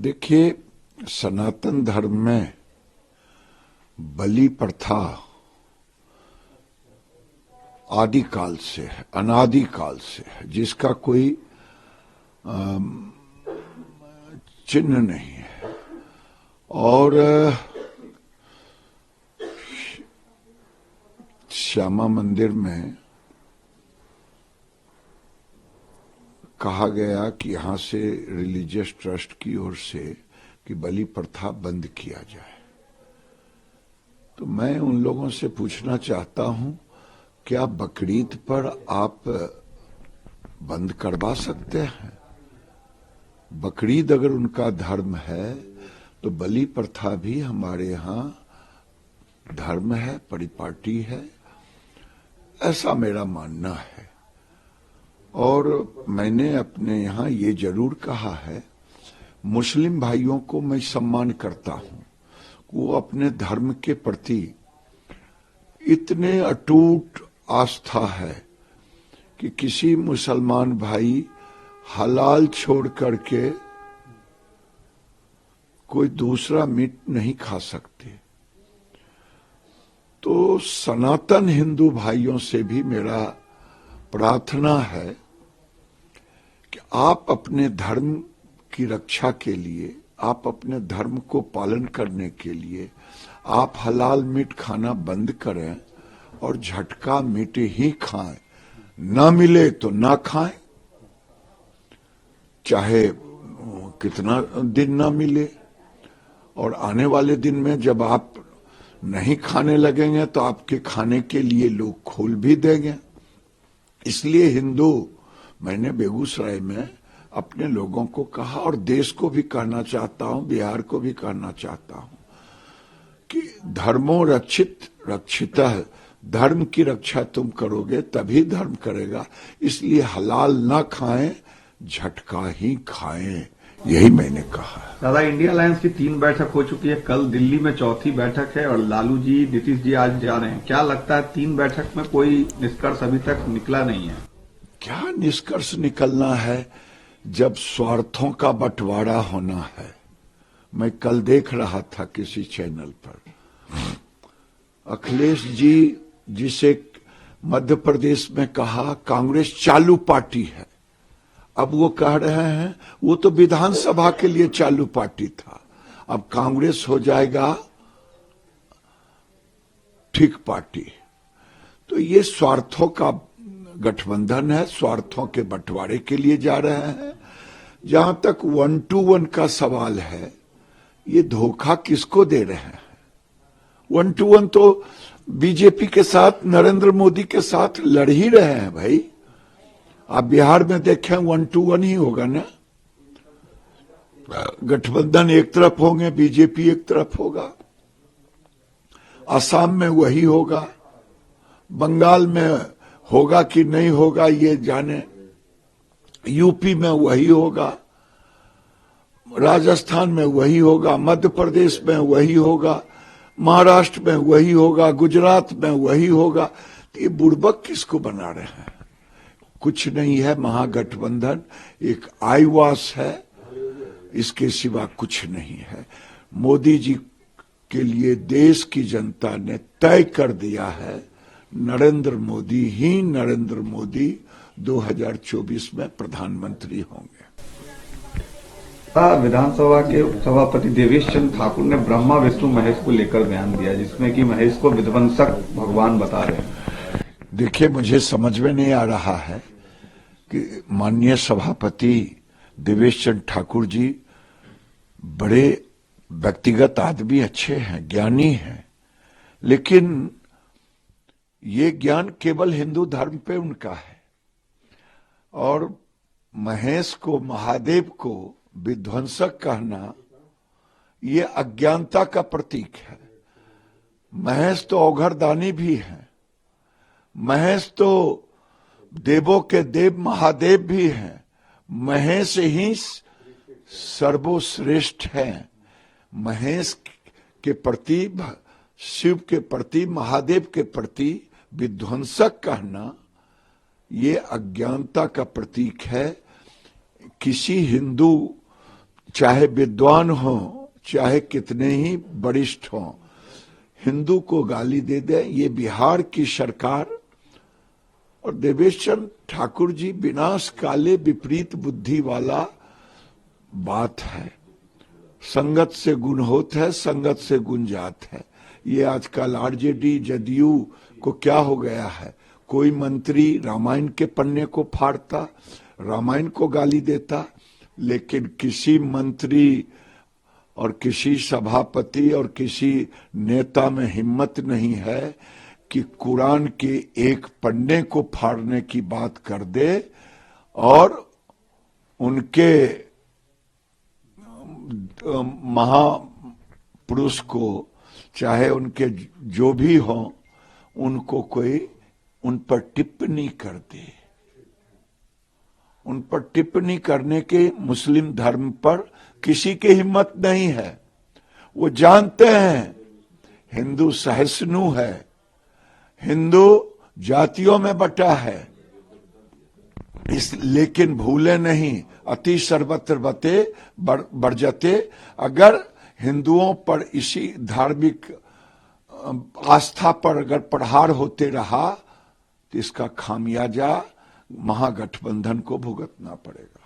देखिए, सनातन धर्म में बलि प्रथा आदिकाल से है, अनादिकाल से है, जिसका कोई चिन्ह नहीं है। और श्यामा मंदिर में कहा गया कि यहां से रिलीजियस ट्रस्ट की ओर से कि बलि प्रथा बंद किया जाए। तो मैं उन लोगों से पूछना चाहता हूं, क्या बकरीद पर आप बंद करवा सकते हैं? बकरीद अगर उनका धर्म है तो बलि प्रथा भी हमारे यहां धर्म है, परिपाटी है, ऐसा मेरा मानना है। और मैंने अपने यहां ये जरूर कहा है, मुस्लिम भाइयों को मैं सम्मान करता हूं, वो अपने धर्म के प्रति इतने अटूट आस्था है कि किसी मुसलमान भाई हलाल छोड़ करके कोई दूसरा मीट नहीं खा सकते। तो सनातन हिंदू भाइयों से भी मेरा प्रार्थना है कि आप अपने धर्म की रक्षा के लिए, आप अपने धर्म को पालन करने के लिए आप हलाल मीट खाना बंद करें और झटका मीट ही खाएं। ना मिले तो ना खाएं, चाहे कितना दिन ना मिले। और आने वाले दिन में जब आप नहीं खाने लगेंगे तो आपके खाने के लिए लोग खोल भी देंगे। इसलिए हिंदू, मैंने बेगूसराय में अपने लोगों को कहा और देश को भी कहना चाहता हूं, बिहार को भी कहना चाहता हूं कि धर्मो रक्षित रक्षितः, धर्म की रक्षा तुम करोगे तभी धर्म करेगा। इसलिए हलाल ना खाएं, झटका ही खाएं, यही मैंने कहा है। दादा, इंडिया अलायंस की 3 बैठक हो चुकी है, कल दिल्ली में चौथी बैठक है और लालू जी, नीतीश जी आज जा रहे हैं। क्या लगता है 3 बैठक में कोई निष्कर्ष अभी तक निकला नहीं है? क्या निष्कर्ष निकलना है जब स्वार्थों का बंटवारा होना है? मैं कल देख रहा था किसी चैनल पर, अखिलेश जी जिसे मध्य प्रदेश में कहा कांग्रेस चालू पार्टी है, अब वो कह रहे हैं वो तो विधानसभा के लिए चालू पार्टी था, अब कांग्रेस हो जाएगा ठीक पार्टी। तो ये स्वार्थों का गठबंधन है, स्वार्थों के बंटवारे के लिए जा रहे हैं। जहां तक 1 to 1 का सवाल है, ये धोखा किसको दे रहे हैं? 1 to 1 तो बीजेपी के साथ, नरेंद्र मोदी के साथ लड़ ही रहे हैं भाई। आप बिहार में देखें 1 to 1 ही होगा ना, गठबंधन एक तरफ होंगे, बीजेपी एक तरफ होगा, असम में वही होगा, बंगाल में होगा कि नहीं होगा ये जाने, यूपी में वही होगा, राजस्थान में वही होगा, मध्य प्रदेश में वही होगा, महाराष्ट्र में वही होगा, गुजरात में वही होगा। तो ये बुड़बक किसको बना रहे हैं? कुछ नहीं है, महागठबंधन एक आईवास है, इसके सिवा कुछ नहीं है। मोदी जी के लिए देश की जनता ने तय कर दिया है, नरेंद्र मोदी ही नरेंद्र मोदी 2024 में प्रधानमंत्री होंगे। विधानसभा के उपसभापति देवेश चंद्र ठाकुर ने ब्रह्मा विष्णु महेश को लेकर बयान दिया, जिसमें कि महेश को विध्वंसक भगवान बता रहे हैं। देखिए, मुझे समझ में नहीं आ रहा है कि माननीय सभापति देवेश चंद्र ठाकुर जी बड़े व्यक्तिगत आदमी, अच्छे हैं, ज्ञानी हैं, लेकिन ये ज्ञान केवल हिंदू धर्म पे उनका है। और महेश को, महादेव को विध्वंसक कहना ये अज्ञानता का प्रतीक है। महेश तो औघरदानी भी है, महेश तो देवों के देव महादेव भी हैं, महेश ही सर्वश्रेष्ठ है। महेश के प्रति, शिव के प्रति, महादेव के प्रति विध्वंसक कहना ये अज्ञानता का प्रतीक है। किसी हिंदू चाहे विद्वान हो, चाहे कितने ही वरिष्ठ हों, हिंदू को गाली दे दे, ये बिहार की सरकार और देवेश चंद्र ठाकुर जी विनाश काले विपरीत बुद्धि वाला बात है। संगत से गुण होत है, संगत से गुण जात है। ये आजकल आरजेडी जदयू को क्या हो गया है, कोई मंत्री रामायण के पन्ने को फाड़ता, रामायण को गाली देता, लेकिन किसी मंत्री और किसी सभापति और किसी नेता में हिम्मत नहीं है कि कुरान के एक पन्ने को फाड़ने की बात कर दे और उनके महापुरुष को, चाहे उनके जो भी हो, उनको कोई उन पर टिप्पणी कर दे। उन पर टिप्पणी करने के मुस्लिम धर्म पर किसी की हिम्मत नहीं है। वो जानते हैं हिंदू सहिष्णु है, हिंदू जातियों में बटा है, लेकिन भूले नहीं अति सर्वत्र बते बरजते। अगर हिंदुओं पर इसी धार्मिक आस्था पर अगर प्रहार होते रहा तो इसका खामियाजा महागठबंधन को भुगतना पड़ेगा।